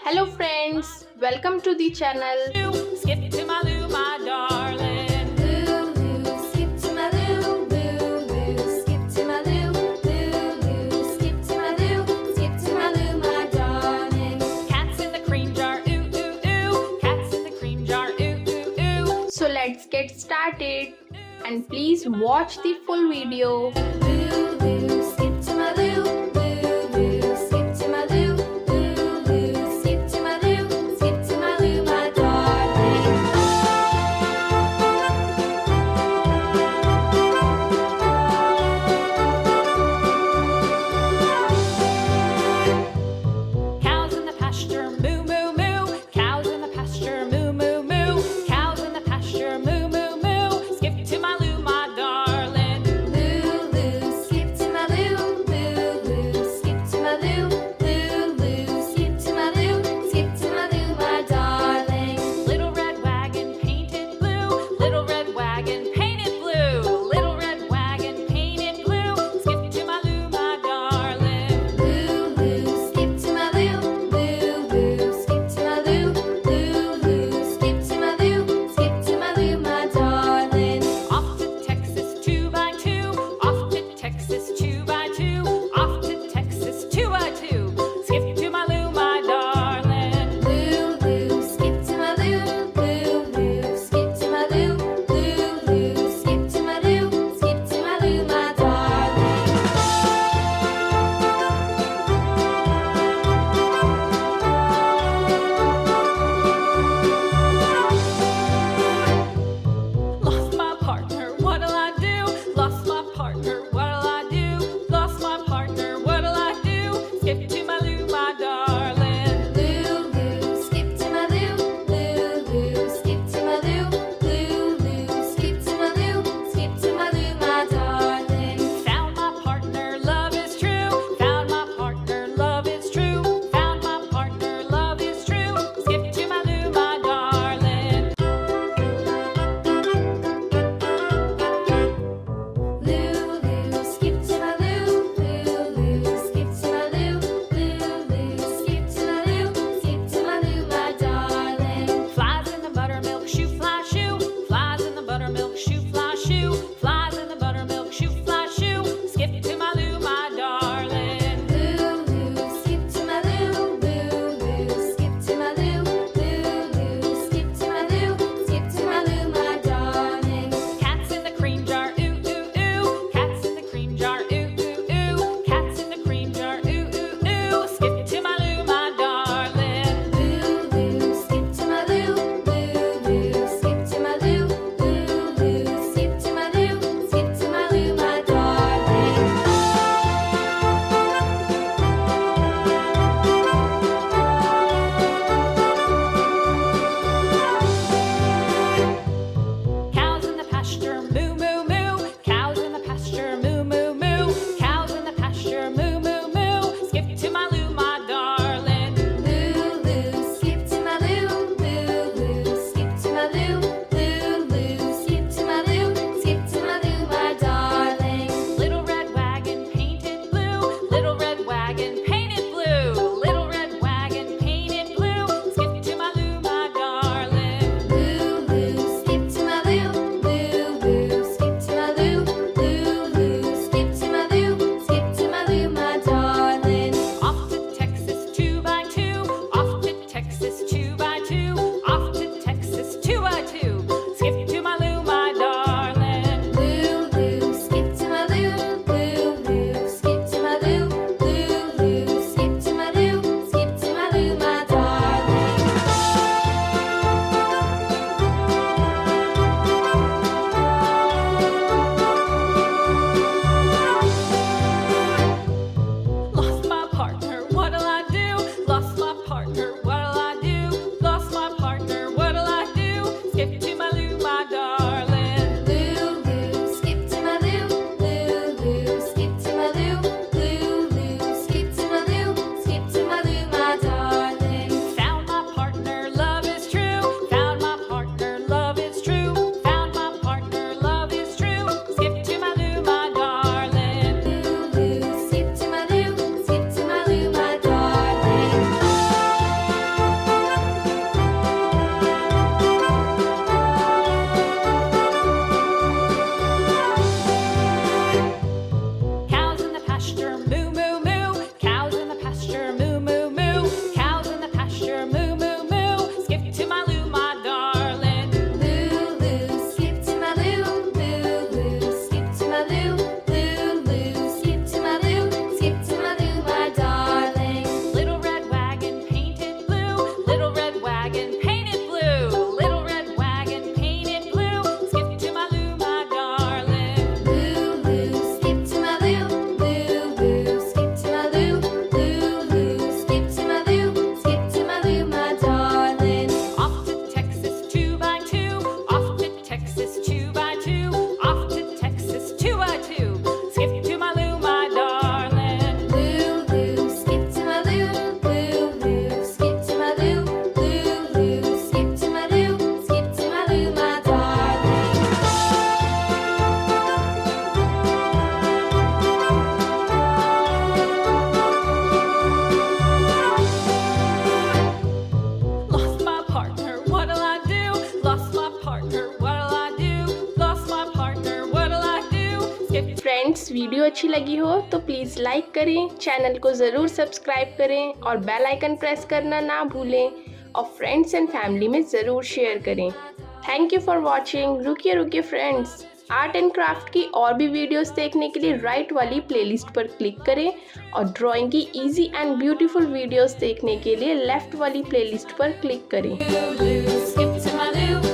Hello friends, welcome to the channel. Skip to my loo, my darling. Loo, skip to my loo, loo, skip to my loo, loo, skip to my loo, skip to my loo, my darling. Cats in the cream jar, ooh, ooh, ooh. Cats in the cream jar, ooh, ooh, ooh. So let's get started and please watch the full video. Loo, skip to my loo, loo, skip to my loo, loo, skip to my loo, skip to my loo, my darling. Cows in the pasture, moo, moo, moo. Cows in the pasture, moo, moo, moo. Cows in the pasture, moo, moo, moo. Skip to my loo, my darling. Loo, skip to my loo, loo, skip to my loo, loo, skip to my loo, skip to my loo, my darling. Little red wagon painted blue. Little red wagon painted blue. Little red wagon painted blue. Skip to my loo, my darling. Loo, skip to my loo, loo, skip to my loo, loo, skip to my loo, skip to my loo, my darling. Off to Texas 2x2. Off to Texas 2x2. Off to Texas 2x2. Skip to my loo, my darling. Loo, skip to my loo, loo, skip to my loo, loo, skip to my loo, skip to my loo, my darling. Lost my partner, what'll I do? Lost my partner, what'll I do? Lost my partner, what'll I do? Skip to my loo, my darling. Loo, skip to my loo, loo, skip to my loo, loo, skip to my loo, skip to my loo, my darling. Found my partner, love is true. Found my partner, love is true. Found my partner, love is true. Skip to my loo, my darling. Loo, skip to my loo, skip to my loo, skip to my loo, skip to my loo, my darling. Flies in the buttermilk shoe, fly shoe. Flies in the buttermilk shoe, fly shoe. Flies in the buttermilk shoe, fly shoe. Skip to my loo, my darling. Loo, skip to my loo, skip to my loo, skip to my loo, skip to my loo, my darling. Cats in the cream jar, ooh, ooh, ooh. Cats in the cream jar, ooh, ooh, ooh. Cats in the cream jar, ooh, ooh, ooh. Skip to my loo, my darling. Loo, skip to my loo, skip to my loo, skip to my loo, skip to my loo, my darling. Cows in the pasture, moo, moo, moo. Cows in the pasture, moo, moo, moo. Cows in the pasture, moo, moo, moo. Skip to my loo, my darling. Loo, skip to my loo, skip to my loo, skip to my loo, skip to my loo, my darling. Little red wagon painted blue. Little red wagon painted blue. Little red wagon painted blue. Skip to my loo, my darling. Loo, skip to my loo, skip to my loo, skip to my loo, skip to my loo, my darling. Off to Texas 2x2. Off to Texas 2x2. Off to Texas 2x2. Skip to my loo, my darling. Loo, skip to my loo, skip to my loo, skip to my loo, skip to my loo, my darling. Lost my partner, what'll I do? Lost my partner, what'll I do? Lost my partner, what'll I do? Skip to my loo, my darling. Loo, skip to my loo, skip to my loo, skip to my loo, skip to my loo, my darling. Found my partner, love is true. Found my partner, love is true. Found my partner, love is true. Skip to my loo, my darling. Loo, skip to my loo, skip to my loo, my darling. Video अच्छी लगी हो तो please like करें, channel को ज़रूर subscribe करें और bell icon press करना ना भूलें और फ्रेंड्स एंड फैमिली में ज़रूर शेयर करें। Thank you for watching. रुकिए फ्रेंड्स, आर्ट एंड क्राफ्ट की और भी वीडियोस देखने के लिए राइट वाली प्लेलिस्ट पर क्लिक करें और ड्राइंग की इजी एंड ब्यूटीफुल वीडियोस देखने के लिए लेफ्ट वाली प्लेलिस्ट पर क्लिक करें। Skip to my loo.